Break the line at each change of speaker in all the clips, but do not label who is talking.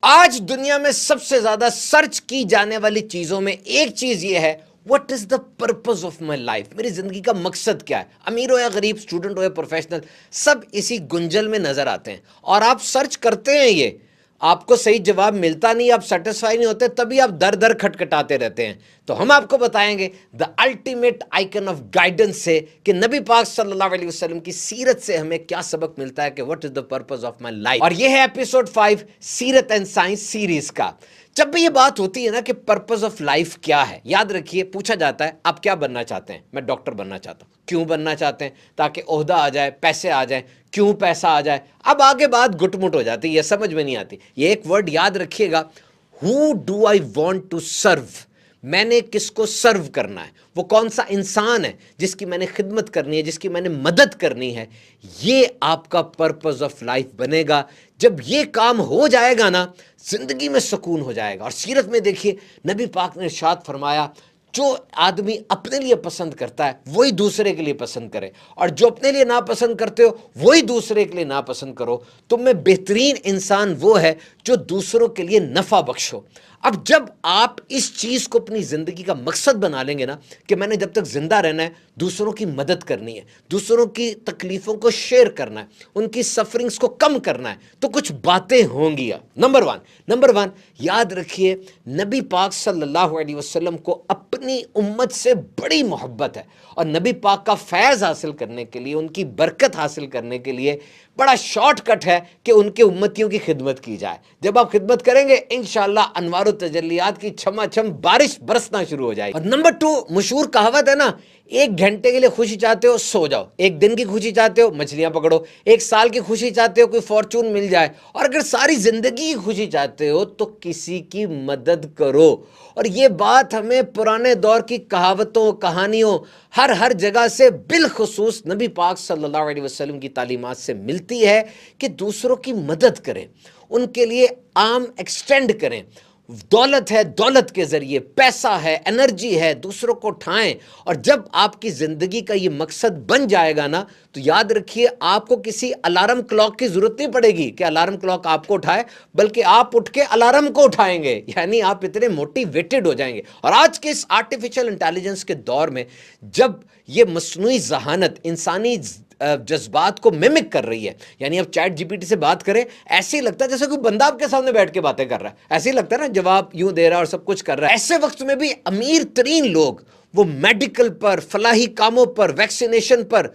آج دنیا میں سب سے زیادہ سرچ کی جانے والی چیزوں میں ایک چیز یہ ہے، what is the purpose of my life, میری زندگی کا مقصد کیا ہے؟ امیر ہو یا غریب، اسٹوڈنٹ ہو یا پروفیشنل، سب اسی گنجل میں نظر آتے ہیں اور آپ سرچ کرتے ہیں، یہ آپ کو صحیح جواب ملتا نہیں، آپ سیٹسفائی نہیں ہوتے، تبھی آپ در در کھٹکھٹاتے رہتے ہیں۔ تو ہم آپ کو بتائیں گے the ultimate icon of guidance سے کہ نبی پاک صلی اللہ علیہ وسلم کی سیرت سے ہمیں کیا سبق ملتا ہے کہ what is the purpose of my life. اور یہ ہے ایپیسوڈ 5 سیرت اینڈ سائنس سیریز کا۔ جب بھی یہ بات ہوتی ہے نا کہ پرپز آف لائف کیا ہے، یاد رکھیے پوچھا جاتا ہے آپ کیا بننا چاہتے ہیں؟ میں ڈاکٹر بننا چاہتا ہوں۔ کیوں بننا چاہتے ہیں؟ تاکہ عہدہ آ جائے، پیسے آ جائیں۔ کیوں پیسہ آ جائے؟ اب آگے بات گٹ مٹ ہو جاتی ہے، یہ سمجھ میں نہیں آتی۔ یہ ایک ورڈ یاد رکھیے گا، who do I want to serve, میں نے کس کو سرو کرنا ہے، وہ کون سا انسان ہے جس کی میں نے خدمت کرنی ہے، جس کی میں نے مدد کرنی ہے، یہ آپ کا پرپز آف لائف بنے گا۔ جب یہ کام ہو جائے گا نا، زندگی میں سکون ہو جائے گا۔ اور سیرت میں دیکھیے نبی پاک نے ارشاد فرمایا، جو آدمی اپنے لیے پسند کرتا ہے وہی دوسرے کے لیے پسند کرے، اور جو اپنے لیے ناپسند کرتے ہو وہی دوسرے کے لیے ناپسند کرو۔ تم میں بہترین انسان وہ ہے جو دوسروں کے لیے نفع بخشو۔ اب جب آپ اس چیز کو اپنی زندگی کا مقصد بنا لیں گے نا کہ میں نے جب تک زندہ رہنا ہے دوسروں کی مدد کرنی ہے، دوسروں کی تکلیفوں کو شیئر کرنا ہے، ان کی سفرنگز کو کم کرنا ہے، تو کچھ باتیں ہوں گی۔ نمبر ون یاد رکھیے، نبی پاک صلی اللہ علیہ وسلم کو اپنی امت سے بڑی محبت ہے، اور نبی پاک کا فیض حاصل کرنے کے لیے، ان کی برکت حاصل کرنے کے لیے بڑا شارٹ کٹ ہے کہ ان کے امتیوں کی خدمت کی جائے۔ جب آپ خدمت کریں گے انشاءاللہ انوار و تجلیات کی چھما چھم بارش برسنا شروع ہو جائے گی۔ اور نمبر 2، مشہور کہاوت ہے نا، 1 گھنٹے کے لیے خوشی چاہتے ہو سو جاؤ، 1 دن کی خوشی چاہتے ہو مچھلیاں پکڑو، 1 سال کی خوشی چاہتے ہو کوئی فارچون مل جائے، اور اگر ساری زندگی کی خوشی چاہتے ہو تو کسی کی مدد کرو۔ اور یہ بات ہمیں پرانے دور کی کہاوتوں، کہانیوں، ہر جگہ سے، بالخصوص نبی پاک صلی اللہ علیہ وسلم کی تعلیمات سے ملتی ہے کہ دوسروں کی مدد کریں، ان کے لیے آرم ایکسٹینڈ کریں۔ دولت ہے، دولت کے ذریعے، پیسہ ہے، انرجی ہے، دوسروں کو اٹھائیں۔ اور جب آپ کی زندگی کا یہ مقصد بن جائے گا نا، تو یاد رکھیے آپ کو کسی الارم کلاک کی ضرورت نہیں پڑے گی کہ الارم کلاک آپ کو اٹھائے، بلکہ آپ اٹھ کے الارم کو اٹھائیں گے، یعنی آپ اتنے موٹیویٹڈ ہو جائیں گے۔ اور آج کے اس آرٹیفیشل انٹیلیجنس کے دور میں جب یہ مصنوعی ذہانت انسانی جذبات کو میمک کر رہی ہے، یعنی اب چیٹ جی پی ٹی سے بات کریں ایسے ہی لگتا ہے جیسے کوئی بندہ آپ کے سامنے بیٹھ کے باتیں کر رہا ہے، ایسے ہی لگتا ہے نا جواب یوں دے رہا ہے اور سب کچھ کر رہا ہے۔ ایسے وقت میں بھی امیر ترین لوگ وہ میڈیکل پر، فلاحی کاموں پر، ویکسینیشن پر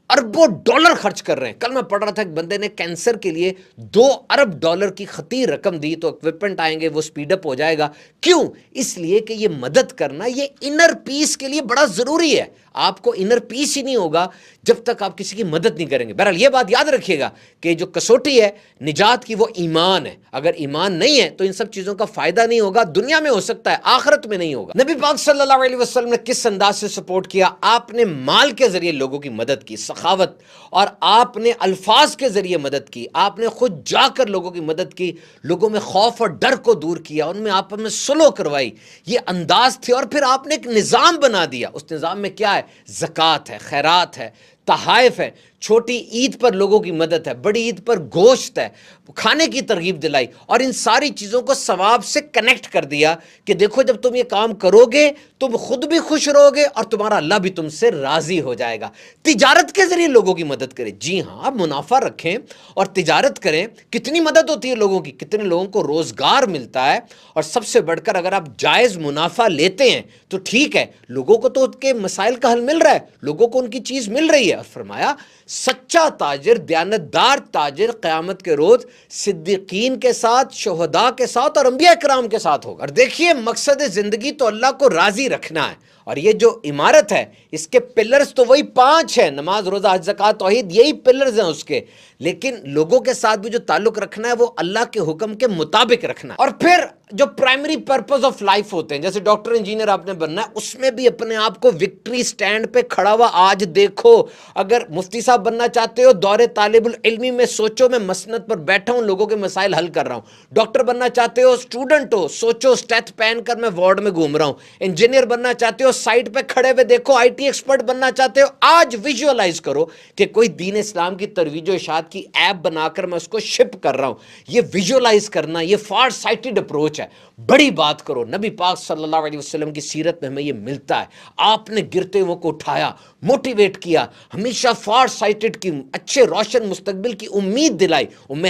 اربوں ڈالر خرچ کر رہے ہیں۔ کل میں پڑھ رہا تھا ایک بندے نے کینسر کے لیے $2 ارب کی خطیر رقم دی، تو اکوپمنٹ آئیں گے، وہ سپیڈ اپ ہو جائے گا۔ کیوں؟ اس لیے کہ یہ مدد کرنا یہ انر پیس کے لیے بڑا ضروری ہے۔ آپ کو انر پیس ہی نہیں ہوگا جب تک آپ کسی کی مدد نہیں کریں گے۔ بہرحال یہ بات یاد رکھیے گا کہ جو کسوٹی ہے نجات کی وہ ایمان ہے۔ اگر ایمان نہیں ہے تو ان سب چیزوں کا فائدہ نہیں ہوگا، دنیا میں ہو سکتا ہے آخرت میں نہیں ہوگا۔ نبی پاک صلی اللہ علیہ وسلم نے کس انداز سے سپورٹ کیا؟ آپ نے مال کے ذریعے لوگوں کی مدد کی، سخاوت، اور آپ نے الفاظ کے ذریعے مدد کی، آپ نے خود جا کر لوگوں کی مدد کی، لوگوں میں خوف اور ڈر کو دور کیا، ان میں آپس میں صلح کروائی۔ یہ انداز تھے، اور پھر آپ نے ایک نظام بنا دیا۔ اس نظام میں کیا ہے؟ زکوٰۃ ہے، خیرات ہے، تحائف ہے، چھوٹی عید پر لوگوں کی مدد ہے، بڑی عید پر گوشت ہے، کھانے کی ترغیب دلائی، اور ان ساری چیزوں کو ثواب سے کنیکٹ کر دیا کہ دیکھو جب تم یہ کام کرو گے تم خود بھی خوش رہو گے اور تمہارا اللہ بھی تم سے راضی ہو جائے گا۔ تجارت کے ذریعے لوگوں کی مدد کریں، جی ہاں، آپ منافع رکھیں اور تجارت کریں۔ کتنی مدد ہوتی ہے لوگوں کی، کتنے لوگوں کو روزگار ملتا ہے، اور سب سے بڑھ کر اگر آپ جائز منافع لیتے ہیں تو ٹھیک ہے، لوگوں کو تو ان کے مسائل کا حل مل رہا ہے، لوگوں کو ان کی چیز مل رہی ہے۔ اور فرمایا سچا تاجر، دیانتدار تاجر قیامت کے روز صدیقین کے ساتھ، شہداء کے ساتھ اور انبیاء کرام کے ساتھ ہوگا۔ اور دیکھیے مقصد زندگی تو اللہ کو راضی رکھنا ہے، اور یہ جو عمارت ہے اس کے پلرز تو وہی 5 ہیں، نماز، روزہ، حج، زکوٰۃ، توحید، یہی پلرز ہیں اس کے، لیکن لوگوں کے ساتھ بھی جو تعلق رکھنا ہے وہ اللہ کے حکم کے مطابق رکھنا ہے۔ اور پھر جو پرائمری پرپز آف لائف ہوتے ہیں، جیسے ڈاکٹر، انجینئر آپ نے بننا ہے، اس میں بھی اپنے آپ کو وکٹری سٹینڈ پہ کھڑا ہوا آج دیکھو۔ اگر مفتی صاحب بننا چاہتے ہو، دور طالب العلمی میں سوچو میں مسند پر بیٹھا ہوں، لوگوں کے مسائل حل کر رہا ہوں۔ ڈاکٹر بننا چاہتے ہو، اسٹوڈنٹ ہو، سوچو اسٹیتھ پہن کر میں وارڈ میں گھوم رہا ہوں۔ انجینئر بننا چاہتے ہو، سائٹ پہ کھڑے ہوئے دیکھو, آئی ٹی ایکسپرٹ بننا چاہتے ہو, آج ویژوالائز کرو کہ کوئی دین اسلام کی ترویج و اشاعت کی ایپ بنا کر میں اس کو شپ کر رہا ہوں. یہ ویژوالائز کرنا, یہ فار سائٹڈ اپروچ ہے. بڑی بات کرو. نبی پاک صلی اللہ علیہ وسلم کی سیرت میں ہمیں یہ ملتا ہے. آپ نے گرتے ہوئے کو اٹھایا, موٹیویٹ کیا, ہمیشہ فار سائٹڈ کی, اچھے روشن مستقبل کی امید دلائی.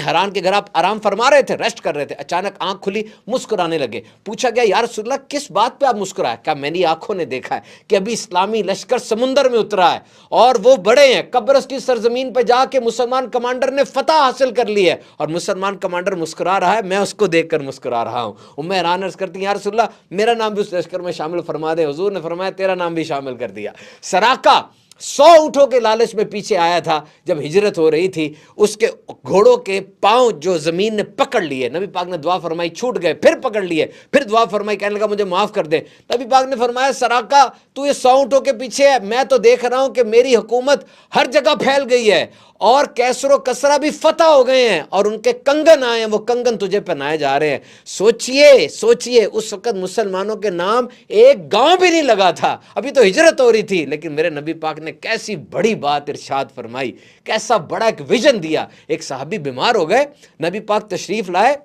حران کے گھر آپ آرام فرما رہے تھے, ریسٹ کر رہے تھے, اچانک آنکھ کھلی, مسکرانے لگے. پوچھا گیا یا رسول اللہ کس بات پہ آپ مسکرائے؟ کہا میری آنکھوں نے دیکھا ہے کہ ابھی اسلامی لشکر سمندر میں اترا ہے اور وہ بڑے ہیں, قبرص کی سرزمین پہ جا کے مسلمان کمانڈر نے فتح حاصل کر لی ہے اور مسلمان کمانڈر مسکرا رہا ہے, میں اس کو دیکھ کر مسکرا رہا ہوں. حران عرض کرتی ہیں یا رسول اللہ میرا نام بھی اس لشکر میں شامل فرما دے. حضور نے فرمایا تیرا نام بھی شامل کر دیا. سراقہ 100 اونٹوں کے لالچ میں پیچھے آیا تھا, جب ہجرت ہو رہی تھی اس کے گھوڑوں کے پاؤں جو زمین نے پکڑ لیے, نبی پاک نے دعا فرمائی, چھوٹ گئے, پھر پکڑ لیے, پھر دعا فرمائی, کہنے لگا مجھے معاف کر دے. نبی پاک نے فرمایا سراقہ تو یہ 100 اونٹوں کے پیچھے ہے, میں تو دیکھ رہا ہوں کہ میری حکومت ہر جگہ پھیل گئی ہے اور کیسر و کسرا بھی فتح ہو گئے ہیں اور ان کے کنگن آئے ہیں, وہ کنگن تجھے پہنائے جا رہے ہیں. سوچئے اس وقت مسلمانوں کے نام ایک گاؤں بھی نہیں لگا تھا, ابھی تو ہجرت ہو رہی تھی, لیکن میرے نبی پاک نے کیسی بڑی بات ارشاد فرمائی, کیسا بڑا ایک ویژن دیا. ایک صحابی بیمار ہو گئے, نبی پاک تشریف لائے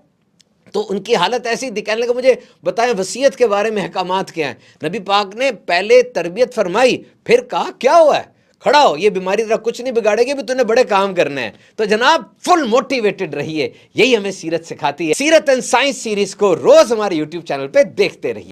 تو ان کی حالت ایسی تھی, کہنے لگا مجھے بتائیں وصیت کے بارے میں احکامات کیا ہیں. نبی پاک نے پہلے تربیت فرمائی, پھر کہا کیا ہوا ہے, کھڑا ہو, یہ بیماری ذرا کچھ نہیں بگاڑے گی, بھی تو نے بڑے کام کرنے ہیں. تو جناب فل موٹیویٹڈ رہیے, یہی ہمیں سیرت سکھاتی ہے. سیرت اینڈ سائنس سیریز کو روز ہمارے یوٹیوب چینل پہ دیکھتے رہیے.